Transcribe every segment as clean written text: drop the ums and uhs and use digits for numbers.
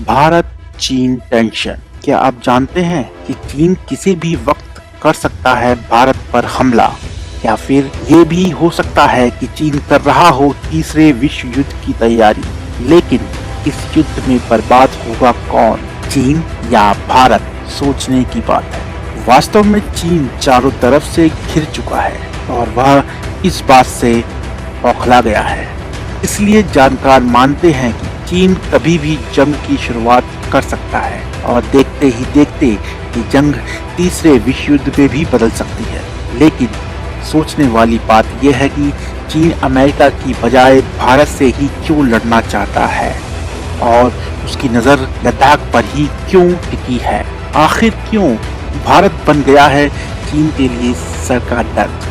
भारत चीन टेंशन। क्या आप जानते हैं कि चीन किसी भी वक्त कर सकता है भारत पर हमला, या फिर ये भी हो सकता है कि चीन कर रहा हो तीसरे विश्व युद्ध की तैयारी। लेकिन इस युद्ध में बर्बाद होगा कौन, चीन या भारत? सोचने की बात है। वास्तव में चीन चारों तरफ से घिर चुका है और वह इस बात से बौखला गया है। इसलिए जानकार मानते हैं कि चीन कभी भी जंग की शुरुआत कर सकता है और देखते ही देखते ये जंग तीसरे विश्व युद्ध में भी बदल सकती है। लेकिन सोचने वाली बात यह है कि चीन अमेरिका की बजाय भारत से ही क्यों लड़ना चाहता है और उसकी नज़र लद्दाख पर ही क्यों टिकी है। आखिर क्यों भारत बन गया है चीन के लिए सर का दर्द।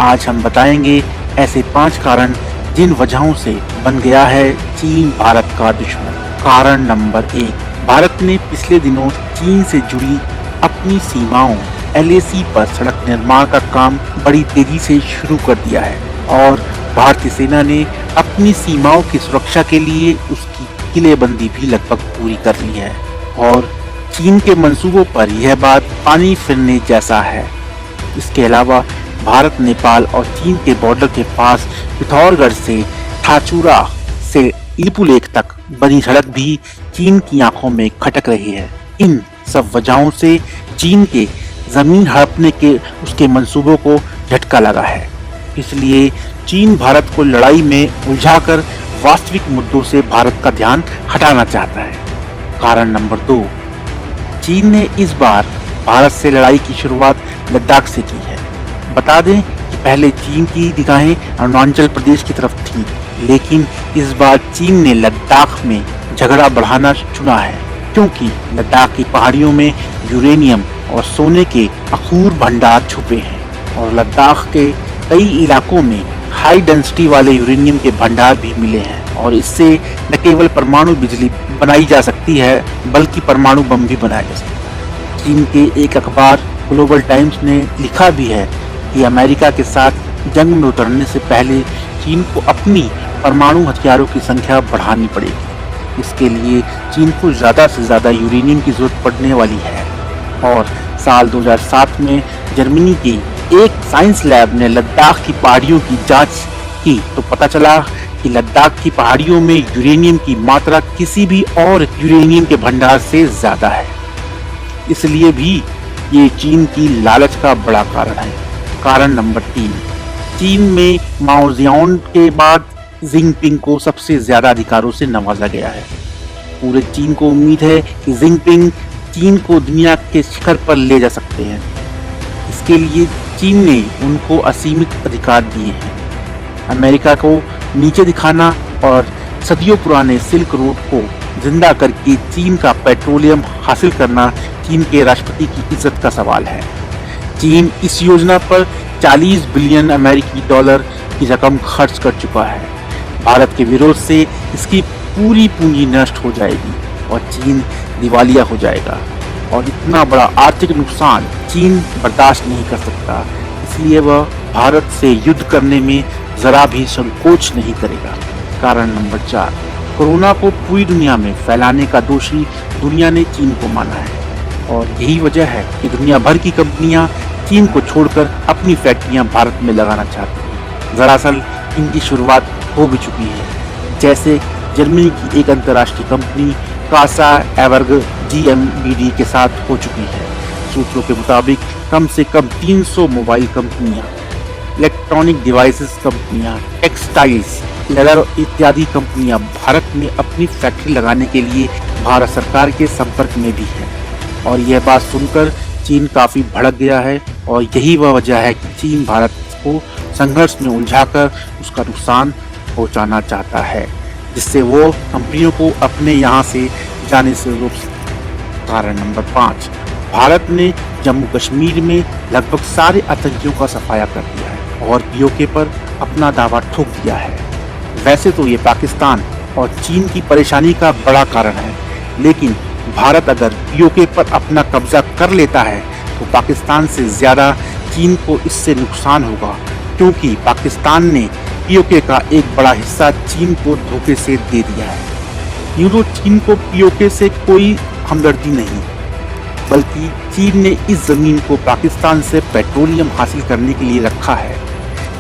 आज हम बताएंगे ऐसे 5 कारण जिन वजहों से बन गया है चीन भारत का दुश्मन। कारण नंबर 1, भारत ने पिछले दिनों चीन से जुड़ी अपनी सीमाओं LAC पर सड़क निर्माण का काम बड़ी तेजी से शुरू कर दिया है और भारतीय सेना ने अपनी सीमाओं की सुरक्षा के लिए उसकी किलेबंदी भी लगभग पूरी कर ली है। और चीन के मंसूबों पर यह बात पानी फिरने जैसा है। इसके अलावा भारत, नेपाल और चीन के बॉर्डर के पास पिथौरागढ़ से थाचुरा से इलिपुलेख तक बनी सड़क भी चीन की आंखों में खटक रही है। इन सब वजहों से चीन के जमीन हड़पने के उसके मंसूबों को झटका लगा है। इसलिए चीन भारत को लड़ाई में उलझाकर वास्तविक मुद्दों से भारत का ध्यान हटाना चाहता है। कारण नंबर 2, चीन ने इस बार भारत से लड़ाई की शुरुआत लद्दाख से की है। बता दें कि पहले चीन की निगाहें अरुणाचल प्रदेश की तरफ थी, लेकिन इस बार चीन ने लद्दाख में झगड़ा बढ़ाना चुना है, क्योंकि लद्दाख की पहाड़ियों में यूरेनियम और सोने के अखूर भंडार छुपे हैं और लद्दाख के कई इलाकों में हाई डेंसिटी वाले यूरेनियम के भंडार भी मिले हैं और इससे न केवल परमाणु बिजली बनाई जा सकती है बल्कि परमाणु बम भी बनाया जा सकता है। चीन के एक अखबार ग्लोबल टाइम्स ने लिखा भी है कि अमेरिका के साथ जंग में उतरने से पहले चीन को अपनी परमाणु हथियारों की संख्या बढ़ानी पड़ेगी। इसके लिए चीन को ज़्यादा से ज़्यादा यूरेनियम की जरूरत पड़ने वाली है। और साल 2007 में जर्मनी की एक साइंस लैब ने लद्दाख की पहाड़ियों की जांच की तो पता चला कि लद्दाख की पहाड़ियों में यूरेनियम की मात्रा किसी भी और यूरेनियम के भंडार से ज़्यादा है। इसलिए भी ये चीन की लालच का बड़ा कारण है। कारण नंबर 3, चीन में माओ ज़ेडुंग के बाद जिनपिंग को सबसे ज्यादा अधिकारों से नवाजा गया है। पूरे चीन को उम्मीद है कि जिनपिंग चीन को दुनिया के शिखर पर ले जा सकते हैं। इसके लिए चीन ने उनको असीमित अधिकार दिए हैं। अमेरिका को नीचे दिखाना और सदियों पुराने सिल्क रोड को जिंदा करके चीन का पेट्रोलियम हासिल करना चीन के राष्ट्रपति की इज्जत का सवाल है। चीन इस योजना पर 40 बिलियन अमेरिकी डॉलर की रकम खर्च कर चुका है। भारत के विरोध से इसकी पूरी पूंजी नष्ट हो जाएगी और चीन दिवालिया हो जाएगा और इतना बड़ा आर्थिक नुकसान चीन बर्दाश्त नहीं कर सकता। इसलिए वह भारत से युद्ध करने में जरा भी संकोच नहीं करेगा। कारण नंबर 4, कोरोना को पूरी दुनिया में फैलाने का दोषी दुनिया ने चीन को माना है और यही वजह है कि दुनिया भर की कंपनियां चीन को छोड़कर अपनी फैक्ट्रियां भारत में लगाना चाहती हैं। दरअसल इनकी शुरुआत हो भी चुकी है। जैसे जर्मनी की एक अंतर्राष्ट्रीय कंपनी कासा एवर्ग GmbH के साथ हो चुकी है। सूत्रों के मुताबिक कम से कम 300 मोबाइल कंपनियां, इलेक्ट्रॉनिक डिवाइसेस कंपनियां, टेक्सटाइल्स, लेदर इत्यादि कंपनियां भारत में अपनी फैक्ट्री लगाने के लिए भारत सरकार के संपर्क में भी है। और यह बात सुनकर चीन काफी भड़क गया है और यही वह वजह है कि चीन भारत को संघर्ष में उलझाकर उसका नुकसान पहुंचाना चाहता है, जिससे वो कंपनियों को अपने यहाँ से जाने से रोक सके। कारण नंबर 5, भारत ने जम्मू कश्मीर में लगभग सारे आतंकियों का सफाया कर दिया है और POK पर अपना दावा ठोक दिया है। वैसे तो ये पाकिस्तान और चीन की परेशानी का बड़ा कारण है, लेकिन भारत अगर POK पर अपना कब्जा कर लेता है तो पाकिस्तान से ज्यादा चीन को इससे नुकसान होगा, क्योंकि पाकिस्तान ने POK का एक बड़ा हिस्सा चीन को धोखे से दे दिया है। यूरो चीन को पीओके से कोई हमदर्दी नहीं, बल्कि चीन ने इस जमीन को पाकिस्तान से पेट्रोलियम हासिल करने के लिए रखा है।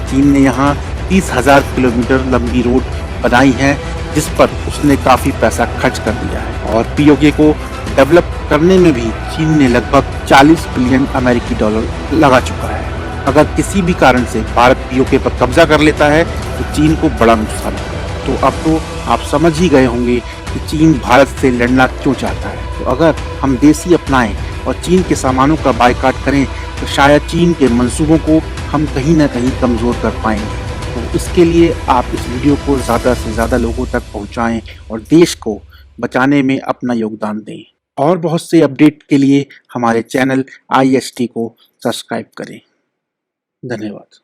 चीन ने यहाँ 30,000 किलोमीटर लंबी रोड बनाई है, जिस पर उसने काफी पैसा खर्च कर दिया है। और पीओके को डेवलप करने में भी चीन ने लगभग 40 बिलियन अमेरिकी डॉलर लगा चुका है। अगर किसी भी कारण से भारत पीओके पर कब्जा कर लेता है तो चीन को बड़ा नुकसान होगा। तो अब तो आप समझ ही गए होंगे कि चीन भारत से लड़ना क्यों चाहता है। तो अगर हम देसी अपनाएं और चीन के सामानों का बायकॉट करें तो शायद चीन के मंसूबों को हम कहीं ना कहीं कमजोर कर पाएंगे। तो इसके लिए आप इस वीडियो को ज़्यादा से ज़्यादा लोगों तक पहुंचाएं और देश को बचाने में अपना योगदान दें। और बहुत से अपडेट के लिए हमारे चैनल IST को सब्सक्राइब करें। धन्यवाद।